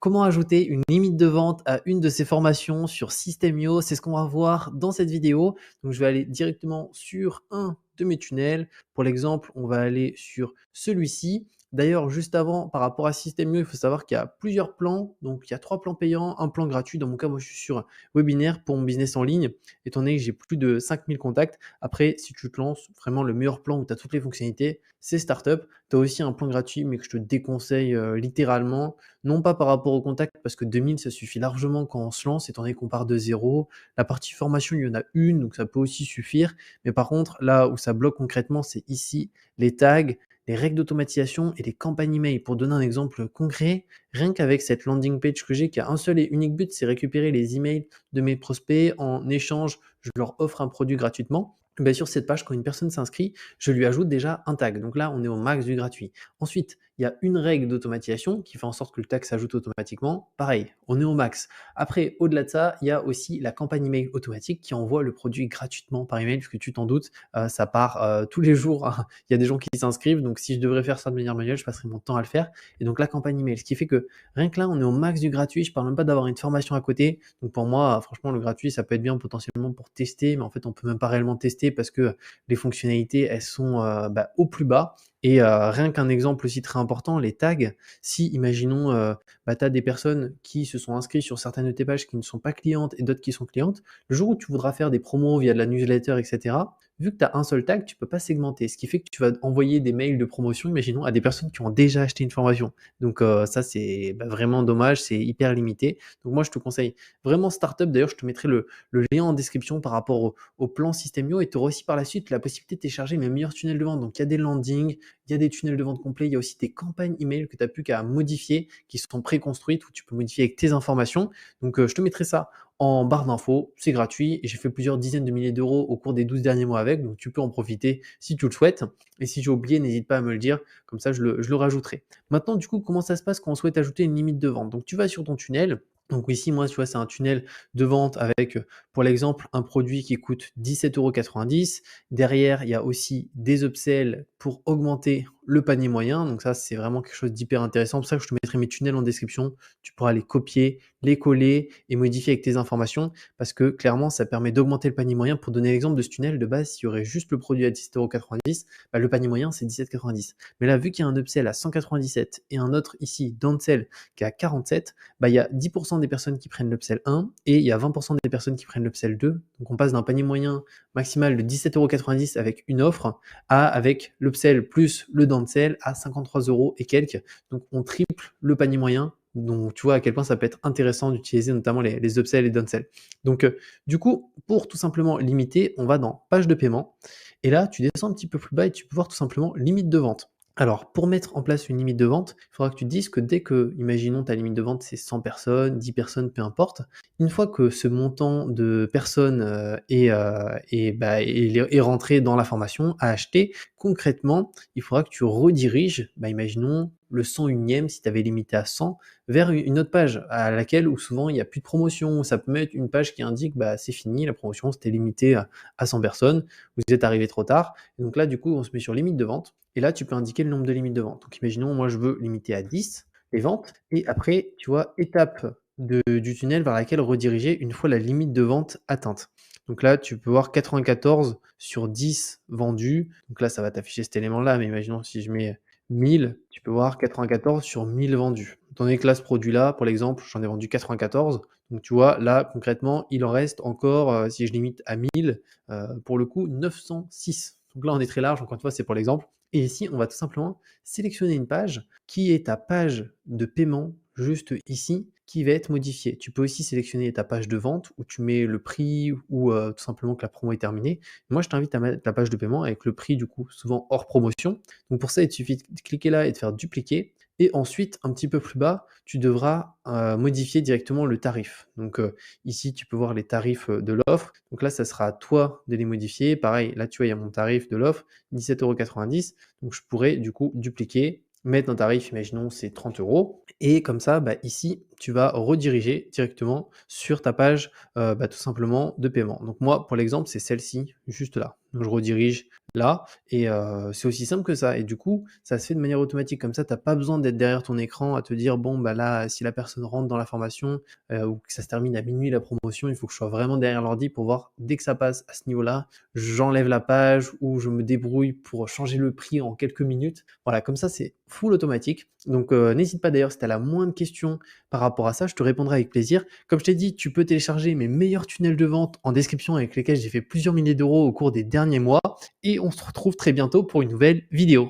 Comment ajouter une limite de vente à une de ces formations sur System.io? C'est ce qu'on va voir dans cette vidéo. Donc, je vais aller directement sur un de mes tunnels. Pour l'exemple, on va aller sur celui-ci. D'ailleurs, juste avant, par rapport à System.io, il faut savoir qu'il y a plusieurs plans. Donc, il y a 3 plans payants, un plan gratuit. Dans mon cas, moi, je suis sur webinaire pour mon business en ligne, étant donné que j'ai plus de 5000 contacts. Après, si tu te lances, vraiment le meilleur plan où tu as toutes les fonctionnalités, c'est Startup. Tu as aussi un plan gratuit, mais que je te déconseille littéralement. Non pas par rapport au contact, parce que 2000, ça suffit largement quand on se lance, étant donné qu'on part de zéro. La partie formation, il y en a une, donc ça peut aussi suffire. Mais par contre, là où ça bloque concrètement, c'est ici, les tags, les règles d'automatisation et les campagnes email. Pour donner un exemple concret, rien qu'avec cette landing page que j'ai, qui a un seul et unique but, c'est récupérer les emails de mes prospects. En échange, je leur offre un produit gratuitement. Ben, sur cette page, quand une personne s'inscrit, je lui ajoute déjà un tag. Donc là, on est au max du gratuit. Ensuite, il y a une règle d'automatisation qui fait en sorte que le tag s'ajoute automatiquement. Pareil, on est au max. Après, au-delà de ça, il y a aussi la campagne email automatique qui envoie le produit gratuitement par email, puisque tu t'en doutes, ça part tous les jours, hein. Il y a des gens qui s'inscrivent, donc si je devrais faire ça de manière manuelle, je passerais mon temps à le faire. Et donc la campagne email, ce qui fait que rien que là, on est au max du gratuit. Je parle même pas d'avoir une formation à côté. Donc pour moi, franchement, le gratuit, ça peut être bien potentiellement pour tester, mais en fait, on peut même pas réellement tester parce que les fonctionnalités, elles sont au plus bas. Et rien qu'un exemple aussi très important, les tags. Si, imaginons, tu as des personnes qui se sont inscrites sur certaines de tes pages qui ne sont pas clientes et d'autres qui sont clientes, le jour où tu voudras faire des promos via de la newsletter, etc., vu que tu as un seul tag, tu peux pas segmenter. Ce qui fait que tu vas envoyer des mails de promotion, imaginons, à des personnes qui ont déjà acheté une formation. Donc ça, c'est vraiment dommage, c'est hyper limité. Donc moi, je te conseille vraiment Startup. D'ailleurs, je te mettrai le lien en description par rapport au plan System.io, et tu auras aussi par la suite la possibilité de télécharger mes meilleurs tunnels de vente. Donc il y a des landings, il y a des tunnels de vente complets, il y a aussi des campagnes email que tu n'as plus qu'à modifier, qui sont préconstruites, où tu peux modifier avec tes informations. Donc je te mettrai ça en barre d'infos, c'est gratuit, et j'ai fait plusieurs dizaines de milliers d'euros au cours des 12 derniers mois avec, donc tu peux en profiter si tu le souhaites. Et si j'ai oublié, n'hésite pas à me le dire, comme ça je le rajouterai. Maintenant, du coup, comment ça se passe quand on souhaite ajouter une limite de vente? Donc tu vas sur ton tunnel. Donc ici, moi, tu vois, c'est un tunnel de vente avec, pour l'exemple, un produit qui coûte 17,90 €. Derrière, il y a aussi des upsells pour augmenter le panier moyen. Donc ça, c'est vraiment quelque chose d'hyper intéressant. Pour ça que je te mettrai mes tunnels en description. Tu pourras les copier, les coller et modifier avec tes informations, parce que clairement, ça permet d'augmenter le panier moyen. Pour donner l'exemple de ce tunnel, de base, s'il y aurait juste le produit à 17,90 €, le panier moyen, c'est 17,90 €. Mais là, vu qu'il y a un upsell à 197 et un autre ici, downsell, qui est à 47, il y a 10% des personnes qui prennent l'upsell 1 et il y a 20% des personnes qui prennent l'upsell 2. Donc on passe d'un panier moyen maximal de 17,90 € avec une offre avec l'upsell plus le downsell à 53 € et quelques. Donc on triple le panier moyen. Donc tu vois à quel point ça peut être intéressant d'utiliser notamment les upsells et downsells. Donc du coup, pour tout simplement limiter, on va dans page de paiement. Et là, tu descends un petit peu plus bas et tu peux voir tout simplement limite de vente. Alors, pour mettre en place une limite de vente, il faudra que tu te dises que dès que, imaginons, ta limite de vente, c'est 100 personnes, 10 personnes, peu importe, une fois que ce montant de personnes est rentré dans la formation, à acheter, concrètement, il faudra que tu rediriges, imaginons, le 101e, si tu avais limité à 100, vers une autre page à laquelle, où souvent, il n'y a plus de promotion. Ça peut mettre une page qui indique, c'est fini, la promotion, c'était limité à 100 personnes, vous êtes arrivé trop tard. Et donc là, du coup, on se met sur limite de vente. Et là, tu peux indiquer le nombre de limites de vente. Donc, imaginons, moi, je veux limiter à 10 les ventes. Et après, tu vois, étape du tunnel vers laquelle rediriger une fois la limite de vente atteinte. Donc là, tu peux voir 94 sur 10 vendus. Donc là, ça va t'afficher cet élément-là. Mais imaginons si je mets 1000, tu peux voir 94 sur 1000 vendus. Étant donné que là, ce produit-là, pour l'exemple, j'en ai vendu 94. Donc tu vois, là, concrètement, il en reste encore, si je limite à 1000, pour le coup, 906. Donc là, on est très large. Encore une fois, c'est pour l'exemple. Et ici, on va tout simplement sélectionner une page qui est ta page de paiement, juste ici, qui va être modifiée. Tu peux aussi sélectionner ta page de vente où tu mets le prix ou tout simplement que la promo est terminée. Moi, je t'invite à mettre ta page de paiement avec le prix, du coup, souvent hors promotion. Donc pour ça, il te suffit de cliquer là et de faire dupliquer. Et ensuite, un petit peu plus bas, tu devras modifier directement le tarif. Donc ici, tu peux voir les tarifs de l'offre. Donc là, ça sera à toi de les modifier. Pareil, là, tu vois, il y a mon tarif de l'offre, 17,90 €. Donc je pourrais du coup dupliquer, mettre un tarif, imaginons c'est 30 €. Et comme ça, ici, tu vas rediriger directement sur ta page, tout simplement de paiement. Donc moi, pour l'exemple, c'est celle-ci, juste là. Donc je redirige là et c'est aussi simple que ça et du coup, ça se fait de manière automatique. Comme ça, tu as pas besoin d'être derrière ton écran à te dire: «Bon, bah, là, si la personne rentre dans la formation, ou que ça se termine à minuit la promotion, il faut que je sois vraiment derrière l'ordi pour voir dès que ça passe à ce niveau-là, j'enlève la page ou je me débrouille pour changer le prix en quelques minutes». Voilà, comme ça, c'est full automatique. Donc n'hésite pas d'ailleurs si tu as la moindre question par rapport à ça, je te répondrai avec plaisir. Comme je t'ai dit, tu peux télécharger mes meilleurs tunnels de vente en description avec lesquels j'ai fait plusieurs milliers d'euros au cours des derniers mois et on se retrouve très bientôt pour une nouvelle vidéo.